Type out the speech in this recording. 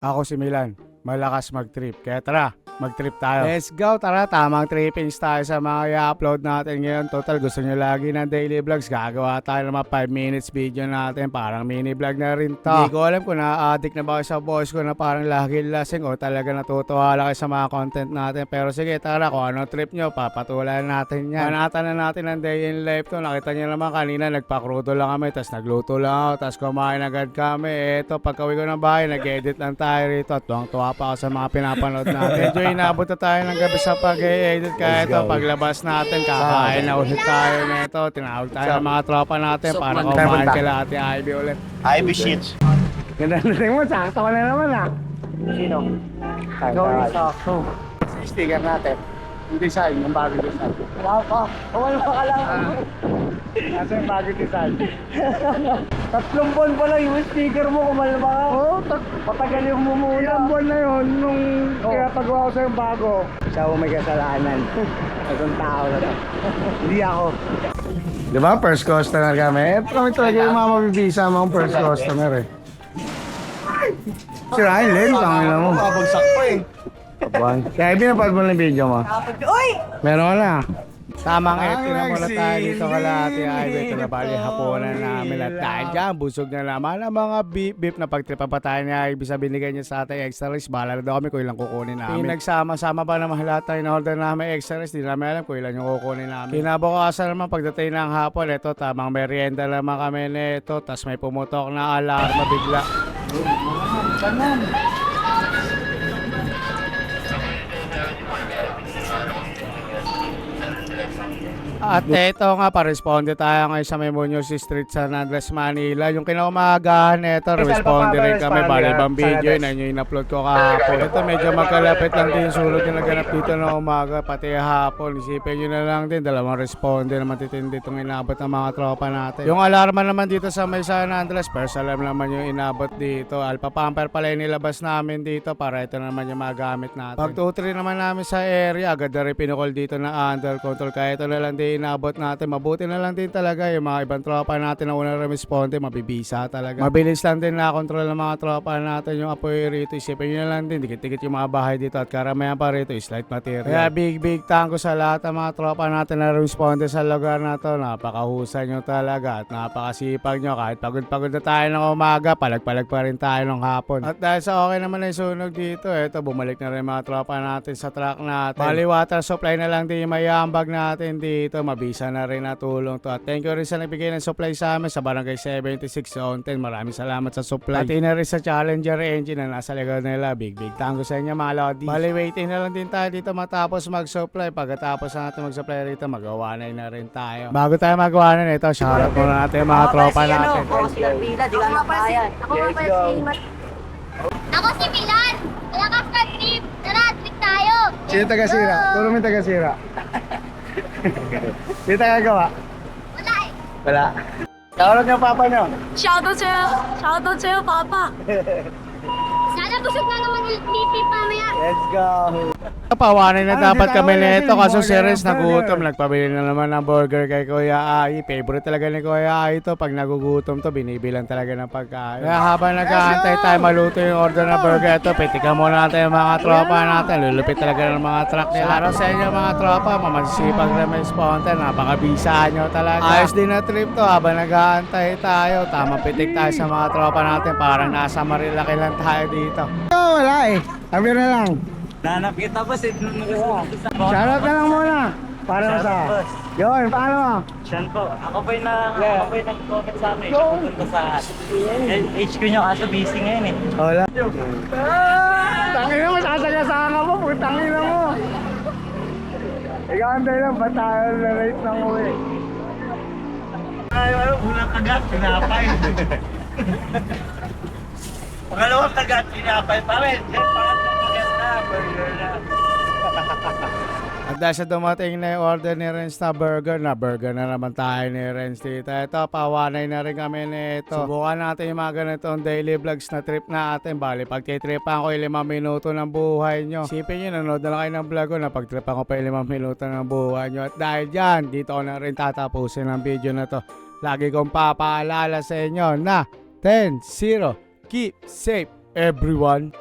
Ako si Milan, malakas mag-trip. Kaya tara, mag-trip tayo. Let's go, tara. Tamang trippings tayo sa mga i-upload natin ngayon. Total, gusto nyo lagi ng daily vlogs. Gagawa tayo ng mga 5 minutes video natin. Parang mini vlog na rin to. Hindi ko alam kung na-addict na ba kayo sa voice ko na parang lagi lasing o talaga natutuwa lang kayo sa mga content natin. Pero sige, tara, kung ano trip nyo, papatulan natin yan. Panatan na natin ang day in life to. Nakita nyo naman kanina, nagpakrudo lang kami, tapos nagluto lang ako, tapos kumain agad kami. Eto, pagkawi ko ng bahay, nag-edit lang tayo rito. At tuwang-tuwa pa ako sa mga pinapanood natin. Medyo inabot na tayo ng gabi sa pag-edit. Kaya ito, paglabas natin, kakain na ulit tayo nito. Tinawag tayo ng mga tropa natin para kumain kila Ate Ivy ulit. Ivy Sheets. Ganda na rin mo, sakto ka na naman ah. Sino? Gawin sakto. Sticker natin. Yung design, yung bagong design. Wala pa. Wala ka lang. Nasa yung bagong design. 3 buwan pa lang yung sticker mo, kumalma ka. Oo, Patagalin mo muna. ilang buwan na yun nung kaya pagawa ko sa'yo bago. Siya mo may kasalanan. Itong tao na to. Hindi ako. Di ba? First customer kami. Ito kami talaga yung mga mabibisa mga first customer eh. Si Ryan Len, tangin na mo. Mabagsak pa eh. Kaya pinapad mo na yung video mo. Uy! Meron ka na. Tamang eto na muna tayo dito kala Ate Ivy. Ito na bali hapunan namin at dahil dyan, busog na naman ang mga beef na pagtripan pa tayo ni Ivy sa binigay niya sa ating extra rice. Bahala na daw kami kung ilang kukunin namin. Pinagsama-sama pa naman lahat tayo na order namin extra rice. Di namin alam kung ilan yung kukunin namin. Kinabukasan naman pagdating ng hapon, ito tamang merienda naman kami nito. Tas may pumutok na alarma bigla. At ito nga, pa-responde tayo ngayon sa Memonios Street sa Andres, Manila. Yung kinaumagahan ito, responde rin kami. Bali, ibang video yun, yung in-upload ko kahapon. Ito medyo magkalapit lang din sulod yung naganap dito na umaga, pati hapon. Isipin nyo na lang din, dalawang responde naman titindi itong inabot ng mga tropa natin. Yung alarma naman dito sa may San Andres, first alarm naman yung inabot dito. Alpha Pamper pala yung nilabas namin dito para ito naman yung magamit natin. Pag 2-3 naman namin sa area, agad na rin pinukol dito na under control. Kaya ito na lang din inabot natin. Mabuti na lang din talaga yung mga ibang tropa natin na unang responde, mabibisa talaga. Mabilis lang din na control ng mga tropa natin yung apoy rito. Isipin nyo na lang din, dikit-dikit yung mga bahay dito at karamihan pa rito is light material. Kaya big thank ko sa lahat ng mga tropa natin na responde sa lugar na to. Napakahusay nyo talaga at napakasipag nyo. Kahit pagod-pagod na tayo ng umaga, palag-palag pa rin tayo ng hapon. At dahil sa okay naman na yung sunog dito, eto bumalik na rin mga tropa natin sa truck natin. Bali water supply na lang din yung may ambag natin dito. Mabisa na rin na tulong to. At thank you rin sa nagbigay ng supply sa amin sa Barangay 76 Zone 10. Maraming salamat sa supply. At ina rin sa Challenger engine na nasa likod nila. Big tango sa inyo mga lodi. Bali waiting na lang din tayo dito matapos mag-supply. Pagkatapos natin mag-supply rito, mag-awanay na rin tayo. Bago tayo mag-awanay nito, shoutout muna natin mga tropa natin. Ako si Armila, di ka nakabayan. Ako si Milan! Malakas ka trip! Tara, trip tayo! Sino taga-sira? Turo mo yung taga-sira. Sino taga-gawa? Wala eh! Wala. Tawag niyo papa niyo. Shoutout sa'yo, Papa. Sana busog na naman yung trip mamaya! Let's go. Pawanay na dapat kami nito kaso si Renz nagutom. Nagpabili na naman ng burger kay Kuya Ai. Favorite talaga ni Kuya Ai to. Pag nagugutom to, binibilan talaga ng pagkain. Kaya habang nag-aantay tayo maluto yung order na burger ito, petikan muna natin yung mga tropa natin. Lulupit talaga ng mga truck nila. Araw sa inyo mga tropa, mamasisipag rin may sponsor. Napakabisaan nyo talaga. Ayos din na trip to habang nag-aantay tayo. Tamang pitik tayo sa mga tropa natin. Parang nasa Marilaki lang tayo dito. Wala eh. Sabi na lang. Nanap kita boss eh. Shoutout na lang muna. Para sa... Yun, paano mo? Siyan po. Ako po yung nag-comment sa amin. Pupunta sa HQ nyo kaso busy ngayon eh. Wala. Tangin mo, sasagasaan ka mo. Putangin na mo. Ikaw antay lang, ba't tayo na rate ng uwi? Ay, unang kagat, pinapay. Pangalawang kagat, pinapay pa rin. Pangatlong kagat na, burger na. At dahil sa dumating na yung order ni Renz na burger na naman tayo ni Renz dito. Ito, pawanay na rin kami nito. Subukan natin yung mga ganitong daily vlogs na trip natin. Bali, pagtitripan ko yung 5 minuto ng buhay nyo. Isipin nyo, nanood na lang kayo ng vlog ko na pagtripan ko pa yung 5 minuto ng buhay nyo. At dahil dyan, dito ko na rin tatapusin ang video na to. Lagi kong papaalala sa inyo na 10-0. Keep safe, everyone.